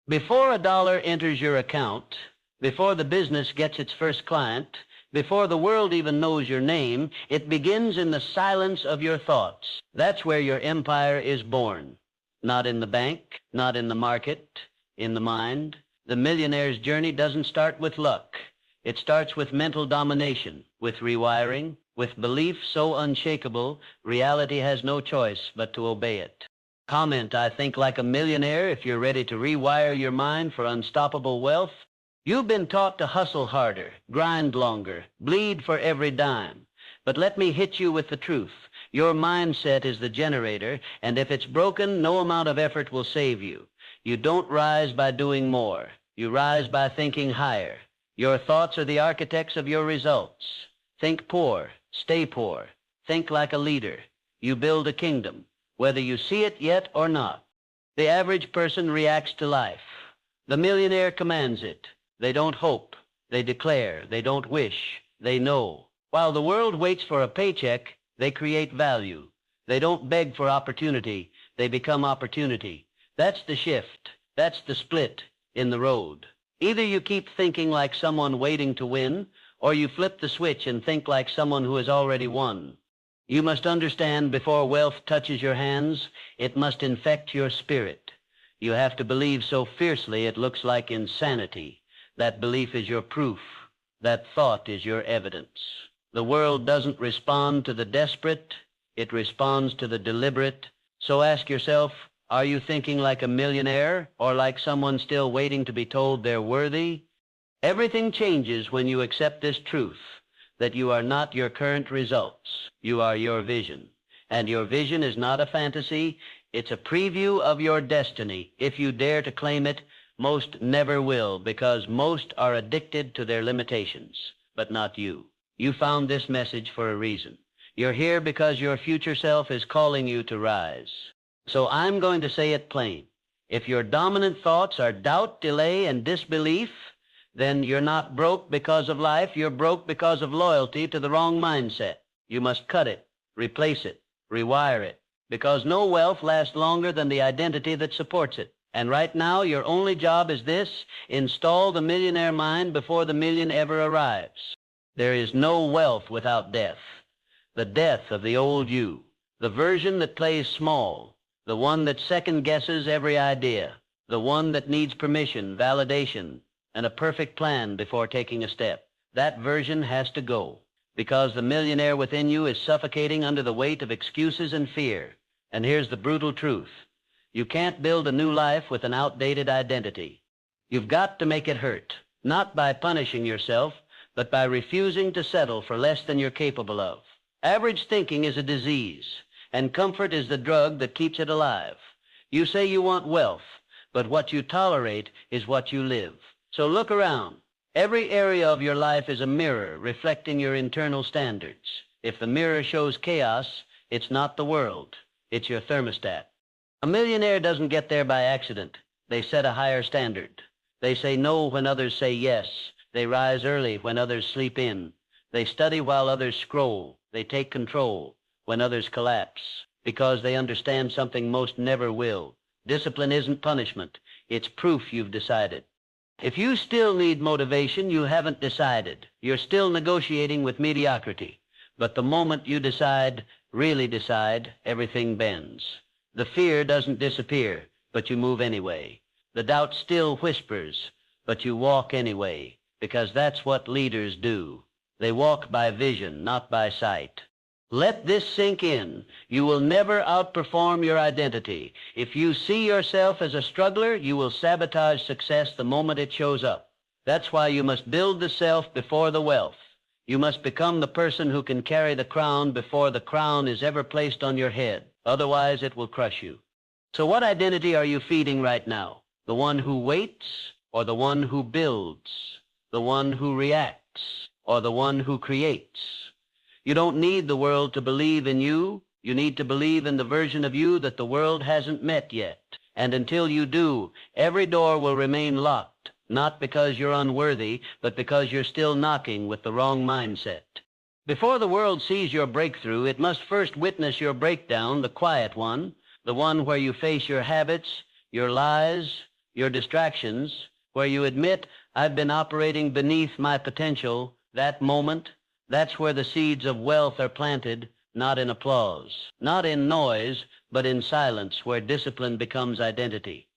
Before a dollar enters your account, before the business gets its first client, before the world even knows your name, it begins in the silence of your thoughts. That's where your empire is born. Not in the bank, not in the market, in the mind. The millionaire's journey doesn't start with luck. It starts with mental domination, with rewiring, with belief so unshakable, reality has no choice but to obey it. Comment, "I think like a millionaire," if you're ready to rewire your mind for unstoppable wealth. You've been taught to hustle harder, grind longer, bleed for every dime. But let me hit you with the truth. Your mindset is the generator, and if it's broken, no amount of effort will save you. You don't rise by doing more. You rise by thinking higher. Your thoughts are the architects of your results. Think poor, stay poor. Think like a leader. You build a kingdom, whether you see it yet or not. The average person reacts to life. The millionaire commands it. They don't hope. They declare. They don't wish. They know. While the world waits for a paycheck, they create value. They don't beg for opportunity. They become opportunity. That's the shift. That's the split in the road. Either you keep thinking like someone waiting to win, or you flip the switch and think like someone who has already won. You must understand, before wealth touches your hands, it must infect your spirit. You have to believe so fiercely it looks like insanity. That belief is your proof. That thought is your evidence. The world doesn't respond to the desperate. It responds to the deliberate. So ask yourself, are you thinking like a millionaire or like someone still waiting to be told they're worthy? Everything changes when you accept this truth, that you are not your current results. You are your vision. And your vision is not a fantasy. It's a preview of your destiny. If you dare to claim it, most never will, because most are addicted to their limitations, but not you. You found this message for a reason. You're here because your future self is calling you to rise. So I'm going to say it plain. If your dominant thoughts are doubt, delay, and disbelief, then you're not broke because of life. You're broke because of loyalty to the wrong mindset. You must cut it, replace it, rewire it, because no wealth lasts longer than the identity that supports it. And right now, your only job is this: install the millionaire mind before the million ever arrives. There is no wealth without death. The death of the old you, the version that plays small, the one that second-guesses every idea, the one that needs permission, validation, and a perfect plan before taking a step. That version has to go, because the millionaire within you is suffocating under the weight of excuses and fear. And here's the brutal truth. You can't build a new life with an outdated identity. You've got to make it hurt, not by punishing yourself, but by refusing to settle for less than you're capable of. Average thinking is a disease, and comfort is the drug that keeps it alive. You say you want wealth, but what you tolerate is what you live. So look around. Every area of your life is a mirror reflecting your internal standards. If the mirror shows chaos, it's not the world. It's your thermostat. A millionaire doesn't get there by accident. They set a higher standard. They say no when others say yes. They rise early when others sleep in. They study while others scroll. They take control when others collapse, because they understand something most never will. Discipline isn't punishment. It's proof you've decided. If you still need motivation, you haven't decided. You're still negotiating with mediocrity. But the moment you decide, really decide, everything bends. The fear doesn't disappear, but you move anyway. The doubt still whispers, but you walk anyway, because that's what leaders do. They walk by vision, not by sight. Let this sink in. You will never outperform your identity. If you see yourself as a struggler, you will sabotage success the moment it shows up. That's why you must build the self before the wealth. You must become the person who can carry the crown before the crown is ever placed on your head. Otherwise, it will crush you. So what identity are you feeding right now? The one who waits, or the one who builds? The one who reacts, or the one who creates? You don't need the world to believe in you. You need to believe in the version of you that the world hasn't met yet. And until you do, every door will remain locked, not because you're unworthy, but because you're still knocking with the wrong mindset. Before the world sees your breakthrough, it must first witness your breakdown, the quiet one, the one where you face your habits, your lies, Your distractions, where you admit, I've been operating beneath my potential, that moment, that's where the seeds of wealth are planted, not in applause, not in noise, but in silence, where discipline becomes identity.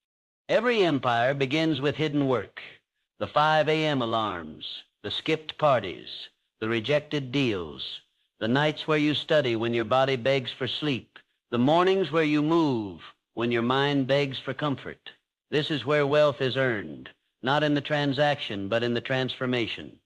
Every empire begins with hidden work. The 5 a.m. alarms, the skipped parties, the rejected deals, the nights where you study when your body begs for sleep, the mornings where you move when your mind begs for comfort. This is where wealth is earned, not in the transaction, but in the transformation.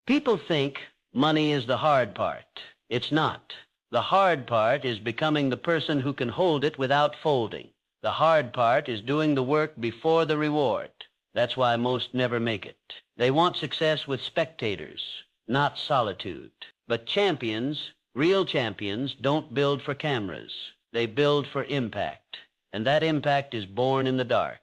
People think money is the hard part. It's not. The hard part is becoming the person who can hold it without folding. The hard part is doing the work before the reward. That's why most never make it. They want success with spectators, not solitude. But champions, real champions, don't build for cameras. They build for impact. And that impact is born in the dark.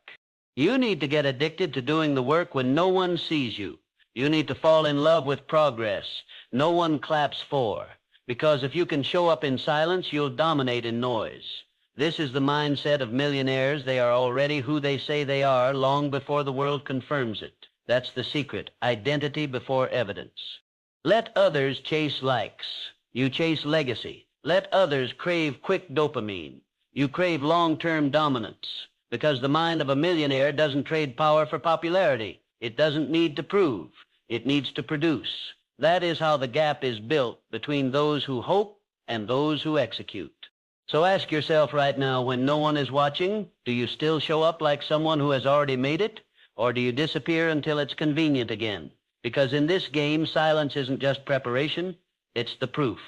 You need to get addicted to doing the work when no one sees you. You need to fall in love with progress no one claps for. Because if you can show up in silence, you'll dominate in noise. This is the mindset of millionaires. They are already who they say they are long before the world confirms it. That's the secret. Identity before evidence. Let others chase likes. You chase legacy. Let others crave quick dopamine. You crave long-term dominance. Because the mind of a millionaire doesn't trade power for popularity. It doesn't need to prove. It needs to produce. That is how the gap is built between those who hope and those who execute. So ask yourself right now, when no one is watching, do you still show up like someone who has already made it? Or do you disappear until it's convenient again? Because in this game, silence isn't just preparation, it's the proof.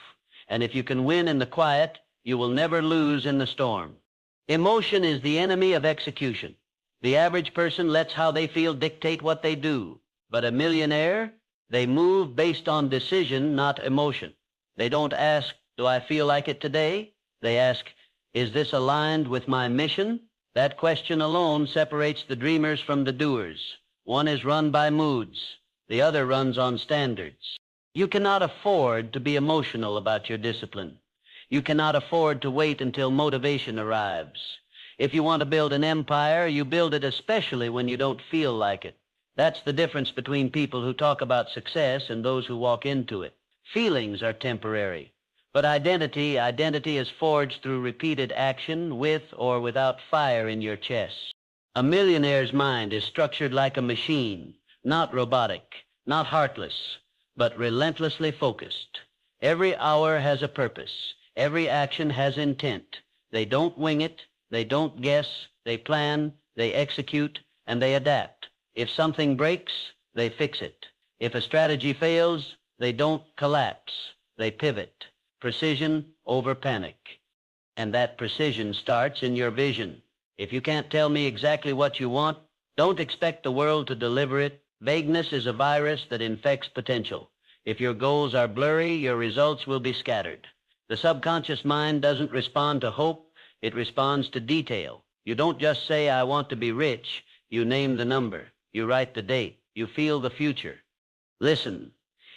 And if you can win in the quiet, you will never lose in the storm. Emotion is the enemy of execution. The average person lets how they feel dictate what they do. But a millionaire, they move based on decision, not emotion. They don't ask, do I feel like it today? They ask, is this aligned with my mission? That question alone separates the dreamers from the doers. One is run by moods. The other runs on standards. You cannot afford to be emotional about your discipline. You cannot afford to wait until motivation arrives. If you want to build an empire, you build it especially when you don't feel like it. That's the difference between people who talk about success and those who walk into it. Feelings are temporary, but identity is forged through repeated action with or without fire in your chest. A millionaire's mind is structured like a machine, not robotic, not heartless, but relentlessly focused. Every hour has a purpose. Every action has intent. They don't wing it. They don't guess. They plan. They execute. And they adapt. If something breaks, they fix it. If a strategy fails, they don't collapse. They pivot. Precision over panic. And that precision starts in your vision. If you can't tell me exactly what you want, don't expect the world to deliver it. Vagueness is a virus that infects potential. If your goals are blurry, your results will be scattered. The subconscious mind doesn't respond to hope. It responds to detail. You don't just say, I want to be rich. You name the number. You write the date. You feel the future. Listen,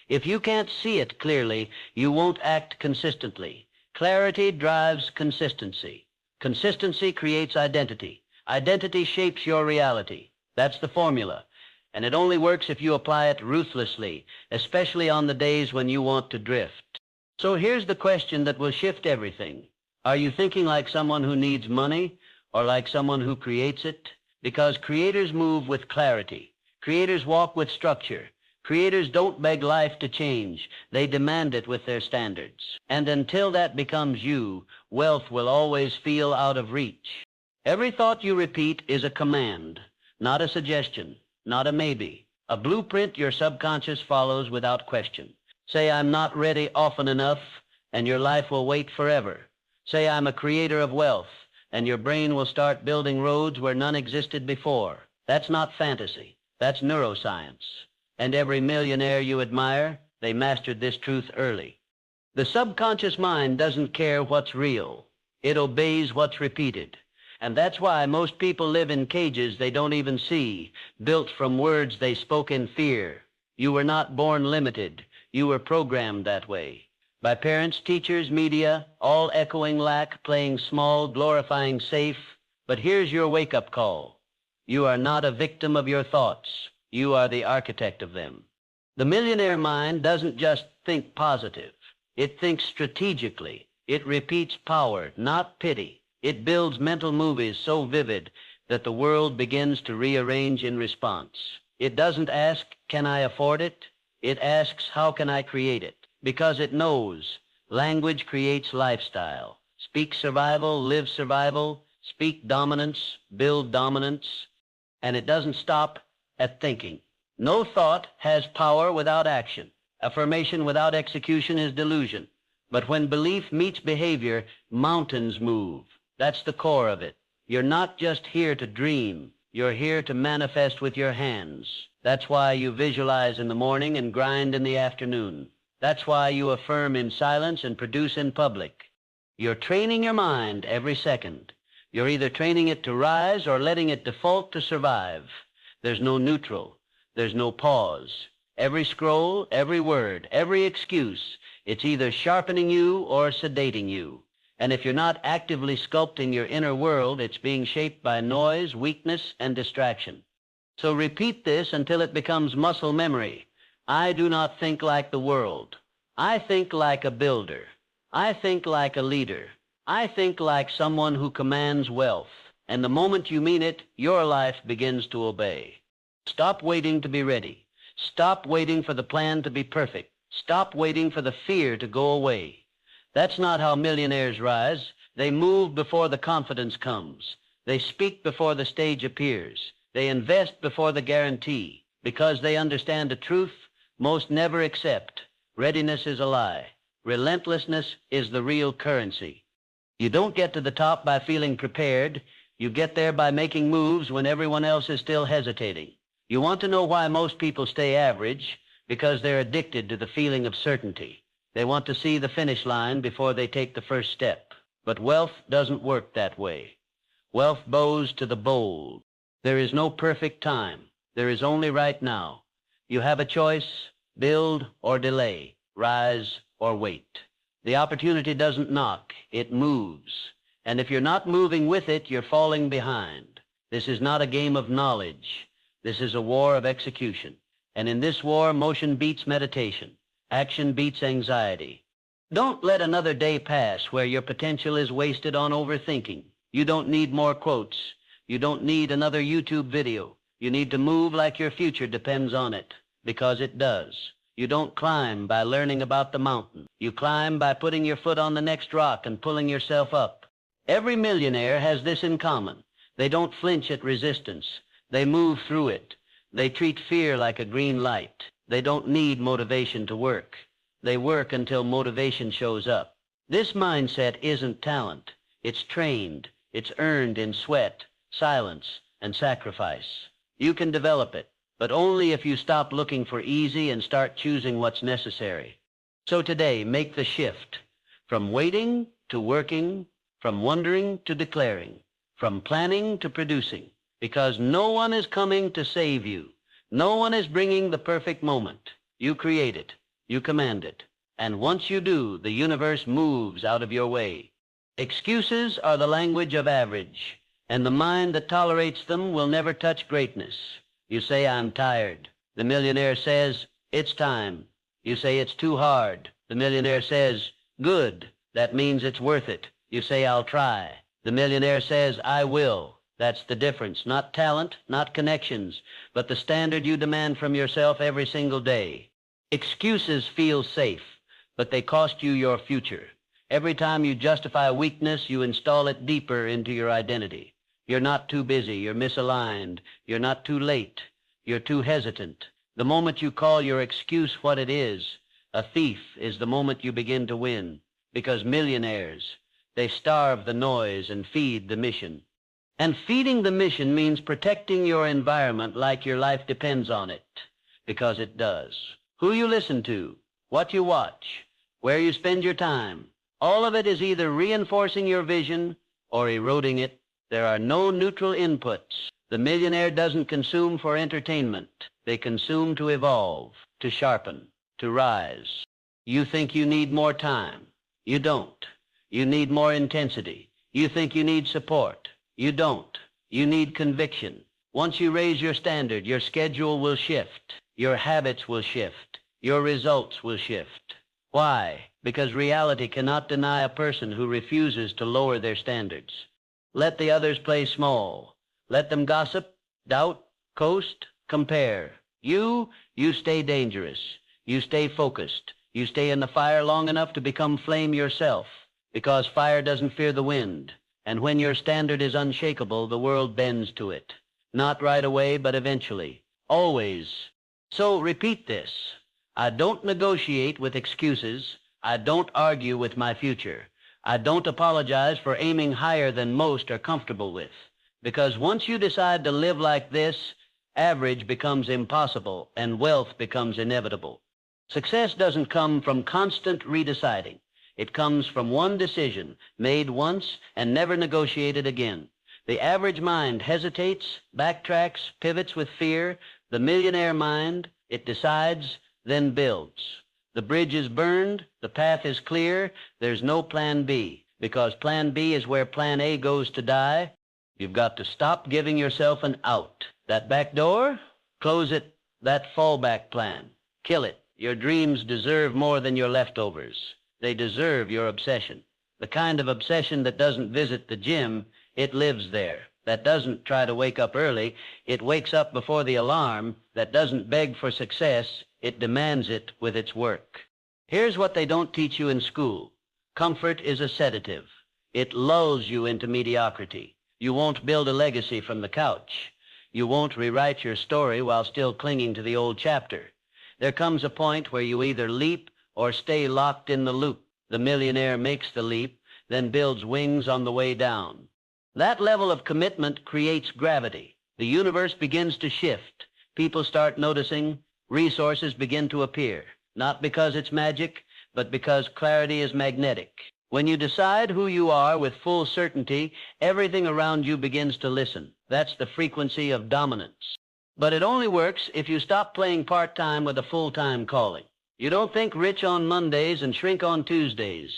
if you can't see it clearly, you won't act consistently. Clarity drives consistency. Consistency creates identity. Identity shapes your reality. That's the formula. And it only works if you apply it ruthlessly, especially on the days when you want to drift. So here's the question that will shift everything. Are you thinking like someone who needs money or like someone who creates it? Because creators move with clarity. Creators walk with structure. Creators don't beg life to change. They demand it with their standards. And until that becomes you, wealth will always feel out of reach. Every thought you repeat is a command, not a suggestion, not a maybe. A blueprint your subconscious follows without question. Say, I'm not ready often enough, and your life will wait forever. Say, I'm a creator of wealth, and your brain will start building roads where none existed before. That's not fantasy. That's neuroscience. And every millionaire you admire, they mastered this truth early. The subconscious mind doesn't care what's real. It obeys what's repeated. And that's why most people live in cages they don't even see, built from words they spoke in fear. You were not born limited. You were programmed that way. By parents, teachers, media, all echoing lack, playing small, glorifying safe. But here's your wake-up call. You are not a victim of your thoughts. You are the architect of them. The millionaire mind doesn't just think positive. It thinks strategically. It repeats power, not pity. It builds mental movies so vivid that the world begins to rearrange in response. It doesn't ask, can I afford it? It asks, how can I create it? Because it knows language creates lifestyle. Speak survival, live survival. Speak dominance, build dominance. And it doesn't stop at thinking. No thought has power without action. Affirmation without execution is delusion. But when belief meets behavior, mountains move. That's the core of it. You're not just here to dream. You're here to manifest with your hands. That's why you visualize in the morning and grind in the afternoon. That's why you affirm in silence and produce in public. You're training your mind every second. You're either training it to rise or letting it default to survive. There's no neutral. There's no pause. Every scroll, every word, every excuse, it's either sharpening you or sedating you. And if you're not actively sculpting your inner world, it's being shaped by noise, weakness, and distraction. So repeat this until it becomes muscle memory. I do not think like the world. I think like a builder. I think like a leader. I think like someone who commands wealth. And the moment you mean it, your life begins to obey. Stop waiting to be ready. Stop waiting for the plan to be perfect. Stop waiting for the fear to go away. That's not how millionaires rise. They move before the confidence comes. They speak before the stage appears. They invest before the guarantee, because they understand a truth most never accept. Readiness is a lie. Relentlessness is the real currency. You don't get to the top by feeling prepared. You get there by making moves when everyone else is still hesitating. You want to know why most people stay average? Because they're addicted to the feeling of certainty. They want to see the finish line before they take the first step. But wealth doesn't work that way. Wealth bows to the bold. There is no perfect time. There is only right now. You have a choice: build or delay, rise or wait. The opportunity doesn't knock, it moves. And if you're not moving with it, you're falling behind. This is not a game of knowledge. This is a war of execution. And in this war, motion beats meditation. Action beats anxiety. Don't let another day pass where your potential is wasted on overthinking. You don't need more quotes. You don't need another YouTube video. You need to move like your future depends on it, because it does. You don't climb by learning about the mountain. You climb by putting your foot on the next rock and pulling yourself up. Every millionaire has this in common. They don't flinch at resistance. They move through it. They treat fear like a green light. They don't need motivation to work. They work until motivation shows up. This mindset isn't talent. It's trained. It's earned in sweat, silence, and sacrifice. You can develop it, but only if you stop looking for easy and start choosing what's necessary. So today, make the shift from waiting to working, from wondering to declaring, from planning to producing, because no one is coming to save you. No one is bringing the perfect moment. You create it. You command it. And once you do, the universe moves out of your way. Excuses are the language of average, and the mind that tolerates them will never touch greatness. You say, I'm tired. The millionaire says, it's time. You say, it's too hard. The millionaire says, good. That means it's worth it. You say, I'll try. The millionaire says, I will. That's the difference. Not talent, not connections, but the standard you demand from yourself every single day. Excuses feel safe, but they cost you your future. Every time you justify weakness, you install it deeper into your identity. You're not too busy. You're misaligned. You're not too late. You're too hesitant. The moment you call your excuse what it is, a thief, is the moment you begin to win. Because millionaires, they starve the noise and feed the mission. And feeding the mission means protecting your environment like your life depends on it, because it does. Who you listen to, what you watch, where you spend your time, all of it is either reinforcing your vision or eroding it. There are no neutral inputs. The millionaire doesn't consume for entertainment. They consume to evolve, to sharpen, to rise. You think you need more time. You don't. You need more intensity. You think you need support. You don't. You need conviction. Once you raise your standard, your schedule will shift. Your habits will shift. Your results will shift. Why? Because reality cannot deny a person who refuses to lower their standards. Let the others play small. Let them gossip, doubt, coast, compare. You stay dangerous. You stay focused. You stay in the fire long enough to become flame yourself, because fire doesn't fear the wind. And when your standard is unshakable, the world bends to it. Not right away, but eventually. Always. So repeat this. I don't negotiate with excuses. I don't argue with my future. I don't apologize for aiming higher than most are comfortable with. Because once you decide to live like this, average becomes impossible and wealth becomes inevitable. Success doesn't come from constant redeciding. It comes from one decision made once and never negotiated again. The average mind hesitates, backtracks, pivots with fear. The millionaire mind, it decides, then builds. The bridge is burned, the path is clear, there's no plan B, because plan B is where plan A goes to die. You've got to stop giving yourself an out. That back door, close it. That fallback plan, kill it. Your dreams deserve more than your leftovers. They deserve your obsession. The kind of obsession that doesn't visit the gym, it lives there. That doesn't try to wake up early, it wakes up before the alarm. That doesn't beg for success, it demands it with its work. Here's what they don't teach you in school. Comfort is a sedative. It lulls you into mediocrity. You won't build a legacy from the couch. You won't rewrite your story while still clinging to the old chapter. There comes a point where you either leap or stay locked in the loop. The millionaire makes the leap, then builds wings on the way down. That level of commitment creates gravity. The universe begins to shift. People start noticing. Resources begin to appear. Not because it's magic, but because clarity is magnetic. When you decide who you are with full certainty, everything around you begins to listen. That's the frequency of dominance. But it only works if you stop playing part-time with a full-time calling. You don't think rich on Mondays and shrink on Tuesdays.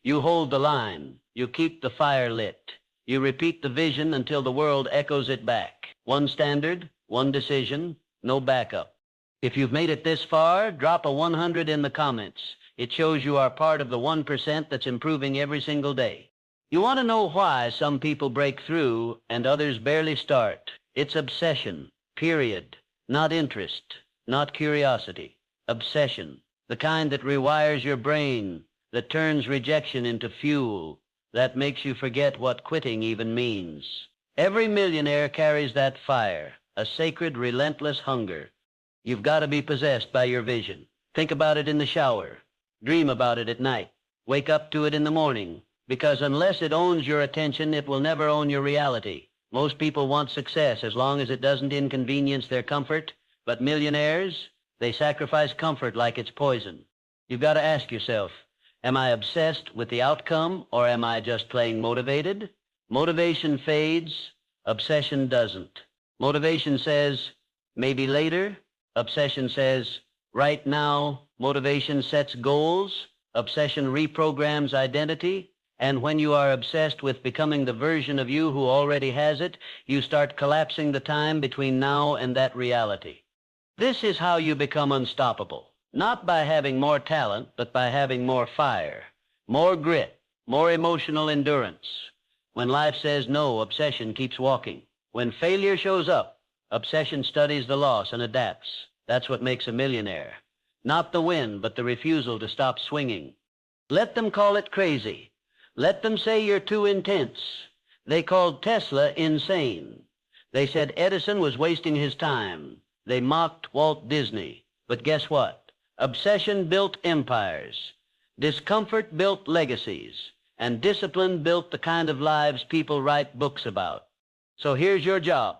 You hold the line. You keep the fire lit. You repeat the vision until the world echoes it back. One standard, one decision, no backup. If you've made it this far, drop a 100 in the comments. It shows you are part of the 1% that's improving every single day. You want to know why some people break through and others barely start. It's obsession, period. Not interest, not curiosity. Obsession. The kind that rewires your brain, that turns rejection into fuel, that makes you forget what quitting even means. Every millionaire carries that fire, a sacred, relentless hunger. You've got to be possessed by your vision. Think about it in the shower. Dream about it at night. Wake up to it in the morning. Because unless it owns your attention, it will never own your reality. Most people want success as long as it doesn't inconvenience their comfort. But millionaires, they sacrifice comfort like it's poison. You've got to ask yourself, am I obsessed with the outcome or am I just playing motivated? Motivation fades, obsession doesn't. Motivation says, maybe later. Obsession says, right now. Motivation sets goals. Obsession reprograms identity. And when you are obsessed with becoming the version of you who already has it, you start collapsing the time between now and that reality. This is how you become unstoppable. Not by having more talent, but by having more fire, more grit, more emotional endurance. When life says no, obsession keeps walking. When failure shows up, obsession studies the loss and adapts. That's what makes a millionaire. Not the win, but the refusal to stop swinging. Let them call it crazy. Let them say you're too intense. They called Tesla insane. They said Edison was wasting his time. They mocked Walt Disney. But guess what? Obsession built empires. Discomfort built legacies. And discipline built the kind of lives people write books about. So here's your job.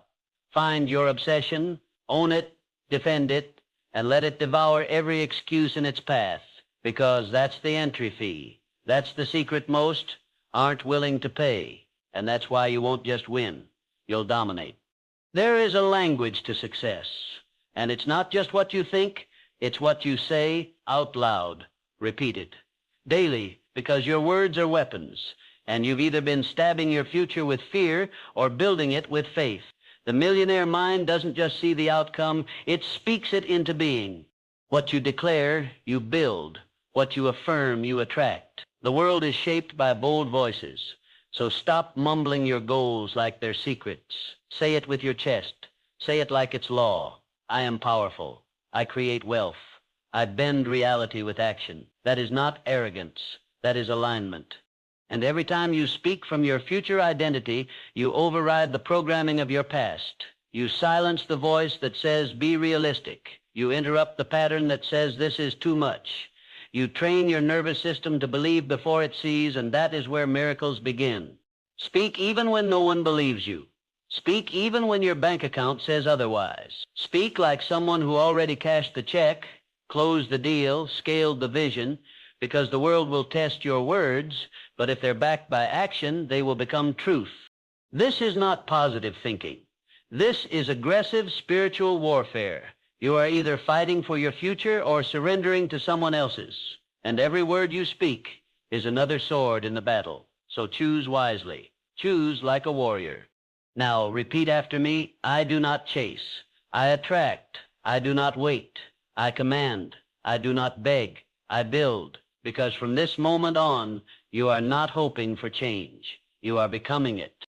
Find your obsession, own it, defend it, and let it devour every excuse in its path, because that's the entry fee. That's the secret most aren't willing to pay, and that's why you won't just win. You'll dominate. There is a language to success, and it's not just what you think, it's what you say out loud. Repeat it daily, because your words are weapons, and you've either been stabbing your future with fear or building it with faith. The millionaire mind doesn't just see the outcome, it speaks it into being. What you declare, you build. What you affirm, you attract. The world is shaped by bold voices. So stop mumbling your goals like they're secrets. Say it with your chest. Say it like it's law. I am powerful. I create wealth. I bend reality with action. That is not arrogance. That is alignment. And every time you speak from your future identity, you override the programming of your past. You silence the voice that says, be realistic. You interrupt the pattern that says, this is too much. You train your nervous system to believe before it sees, and that is where miracles begin. Speak even when no one believes you. Speak even when your bank account says otherwise. Speak like someone who already cashed the check, closed the deal, scaled the vision, because the world will test your words, but if they're backed by action, they will become truth. This is not positive thinking. This is aggressive spiritual warfare. You are either fighting for your future or surrendering to someone else's. And every word you speak is another sword in the battle. So choose wisely. Choose like a warrior. Now repeat after me. I do not chase. I attract. I do not wait. I command. I do not beg. I build. Because from this moment on, you are not hoping for change. You are becoming it.